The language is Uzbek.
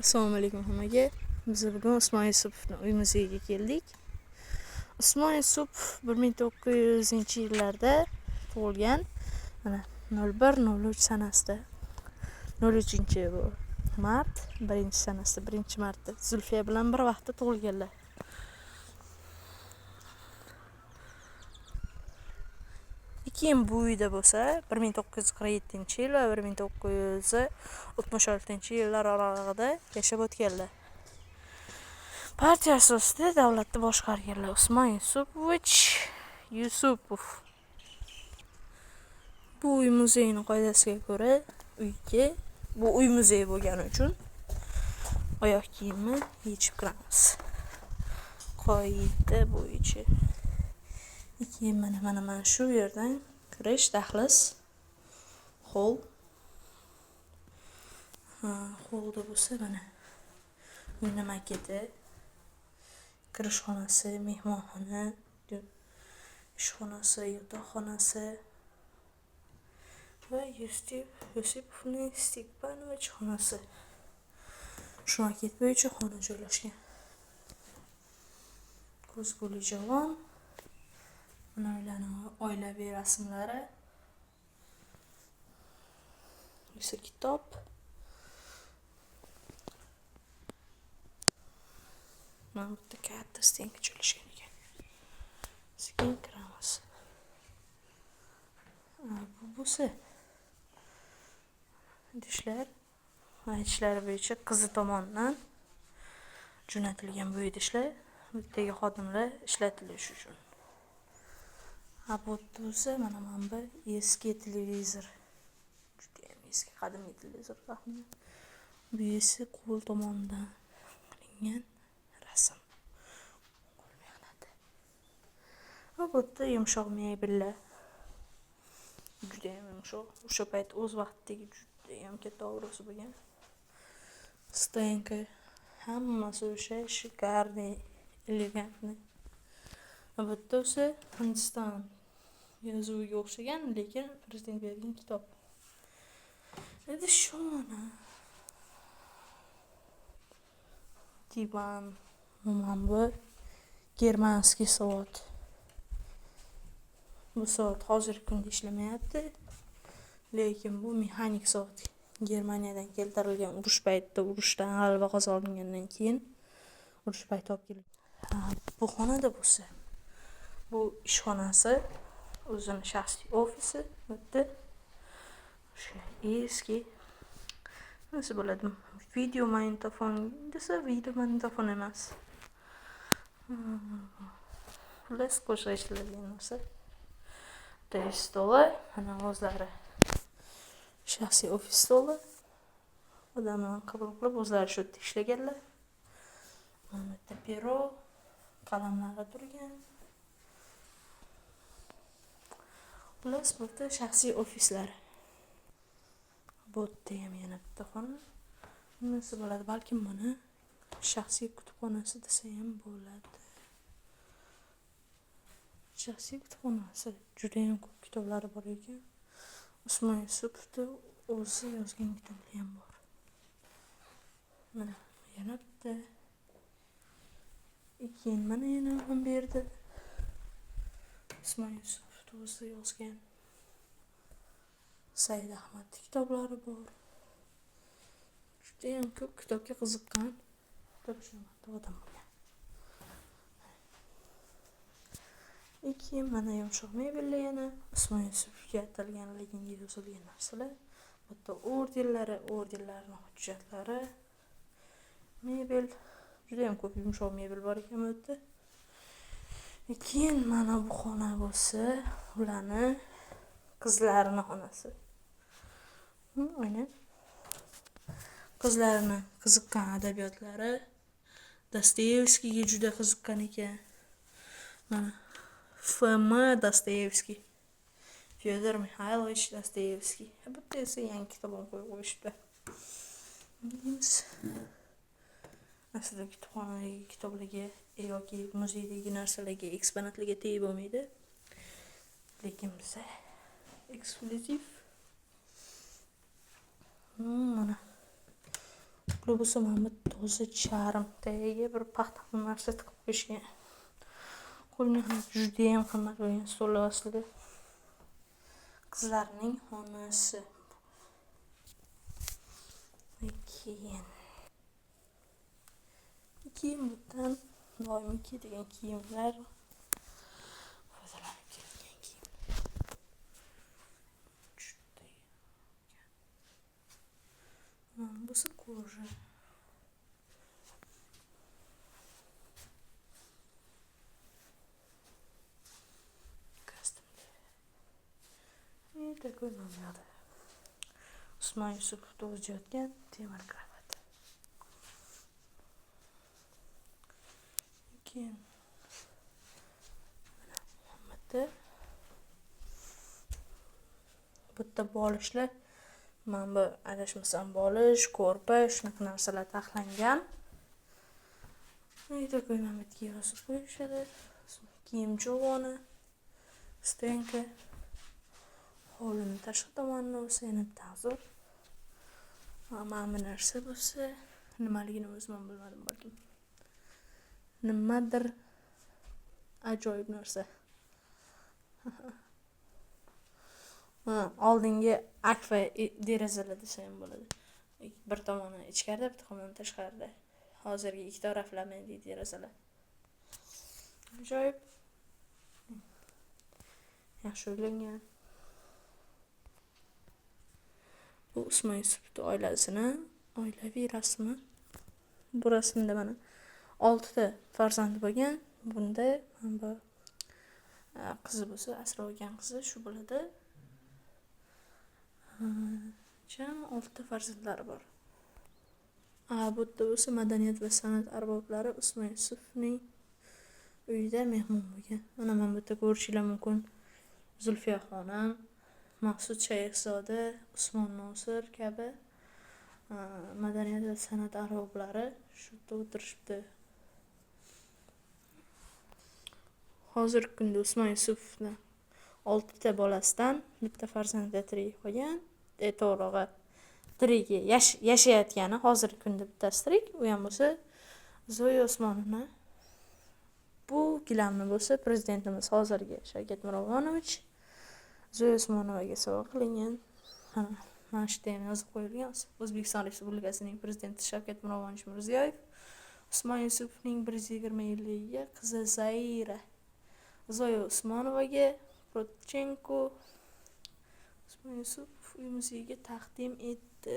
Assalomu alaykum hammaga. Biz bugun Usmon Yusupovning uy muzeyiga keldik. Usmon Yusupov 1900-yillarda tug'ilgan. Mana 01-03 sanasida 03 mart 1-sanasida 1-martda Zulfiya bilan bir vaqtda tug'ilganlar. Keyin bu uyda bo'lsa 1947-yil va 1966-yillar oralig'ida yashab o'tganlar. Partiya asosida davlatni boshqarganlar. Usmon Yusupovich Yusupov. Bu uy muzeyining qoidasiga ko'ra, bu uy muzeyi bo'lgani uchun oyoq kiyimni yechib kiramiz. Qoida bo'yicha. Keyin mana shu yerdan kirish, dahliz, hol. Holda bo'lsa mana uyni maketi, kirish xonasi, mehmonxona, ishxonasi, yotoqxonasi va Yusupovning Stepanovich xonasi. Shu maket bo'yicha xona joylashgan. Ko'zguli javon. Ularning oilaviy rasmlari. Esa kitob. Mana bu yerda katta stenka joylashgan ekan. Sekin kiramiz. Bu bo'lsa idishlar bo'yicha qizi tomonidan jo'natilgan bu idishlar bu yerdagi xodimlar ishlatilishi uchun. Bu bo'lsa mana bu eski televizor. Juda ham eski qadimgi televizor. Bu esa qo'l tomonidan qilingan rasm. Qo'l mehnati. Bu yerda yumshoq mebellar. Juda ham yumshoq. O'sha payt o'z vaqtidagi juda ham katta obro'si bo'lgan. Stenka hammasi o'sha shikarniy, elegantniy. Bu yerda esa Hindiston yozuviga o'xshagan, lekin prezident bergan kitob. Endi shona. Divan, bu germanskiy soat. Bu soat hozirgi kunda ishlamayapti, lekin bu mexanik soat. Germaniyadan keltirilgan, urushdan g'alaba qozongandan keyin urush payti olib kelgan. Bu xonada bo'lsa, bu ishxonasi, o'zining shaxsiy ofisi, bu yerda o'sha eski nima bo'ladi? Video magnitofon desa, video magnitofon emas. Xullas qo'shiq eshitiladigan narsa. Stoli, mana o'zlari shaxsiy ofis stoli. Odamlar qabul qilib o'zlari shu yerda ishlaganlar. Mana bu yerda pero, qalamlar turgan. Xullas bu yerda shaxsiy ofislar. Bu yerda ham yana bitta xona. Nima bo'ladi? Balkim buni shaxsiy kutubxonasi desa ham bo'ladi. Shaxsiy kutubxonasi. Juda ham ko'p kitoblari bor ekan. Usmon Yusupovning o'zi yozgan kitoblari ham bor. Mana yana bitta. Keyin mana yana bu yerda Usmon Yusupov o'zi yozgan Said Ahmad kitoblari bor. Juda ham ko'p kitobga qiziqqan kitobshunos odam bo'lgan. Keyin mana yumshoq mebellar yana Usmon Yusupovga atalgan, legenga yozilgan narsalar. Bu yerda ordenlarning hujjatlari, mebel, juda ham ko'p yumshoq mebel bor ekan bu yerda. Keyin mana bu xona bo'lsa, ularni qizlarining xonasi. Aynan qizlarining qiziqqan adabiyotlari, Dostoyevskiyga juda qiziqqan ekan. Mana F.M. Dostoyevskiy, Fyodor Mixaylovich Dostoyevskiy. Bu yerda esa yangi kitobini qo'yib qo'yishdi. Deymiz. Aslida kutubxonadagi kitoblarga yoki muzeydagi narsalarga, eksponatlarga tegib bo'lmaydi. Lekin biza eksklyuziv. Mana Shukr bo'lsa mana bu toza charm tagiga bir paxta narsa tiqib qo'yishgan. Qo'l mehnati juda ham qimmat bo'lgan stol ostida. Qizlarning xonasi. Keyin bundan doimiy kiyadigan kiyimlar, foydalanib kelingan kiyim. Mana bu koja. И такой номер. Usmon Yusupov o'ziyotgan temir kravat. Keyin mana bitta bolishlar, mana bu adashmasam bolish, ko'rpa, shunaqa narsalar taxlangan. И такой моментga yozib qo'yishadi. Kiyim jovoni, stenka. Hovlini tashqi tomonini bo'lsa yana bitta zo'r. Mana bu narsa bo'lsa, nimaligini o'zim ham bilmadim balkim. Nimadir ajoyib narsa. Oldingi akfa derazalar desa ham bo'ladi. Bir tomoni ichkarida, bir tomoni tashqarida. Hozirgi ikki taraflama derazalar. Ajoyib. Yaxshi o'ylangan. Bu Usmon Yusupov oilasini oilaviy rasmi. Bu rasmda mana 6 ta farzand bo'lgan. Bunda mana bu qizi bo'lsa, asrab olgan qizi shu bo'ladi. Jam 6 ta farzandlari bor. Bu yerda bo'lsa madaniyat va san'at arboblari Usmon Yusupovning uyida mehmon bo'lgan. Mana bu yerda ko'rishingiz mumkin. Zulfiya xonim, Maqsud Shayxzoda, Usmon Nosir kabi madaniyat va san'at arboblari shu yerda o'tirishibdi. Hozirgi kunda Usmon Yusupovni 6 ta bolasidan bitta farzandi tirik qolgan. To'g'rig'i tirigi yashayotgani hozirgi kunda bittasi tirik. U ham bo'lsa Zoya Usmonovna. Bu gilamni bo'lsa prezidentimiz hozirgi Shavkat Miromonovich Zoya Usmonovaga sovg'a qilingan. Mana shu yerda yozib qo'yilgan. O'zbekiston Respublikasining prezidenti Shavkat Miromonovich Mirziyoyev Usmon Yusupovning 120 yilligiga qizi Zaira Zoya Usmonovaga Protchenko Usmon Yusupov uy muzeyiga taqdim etdi.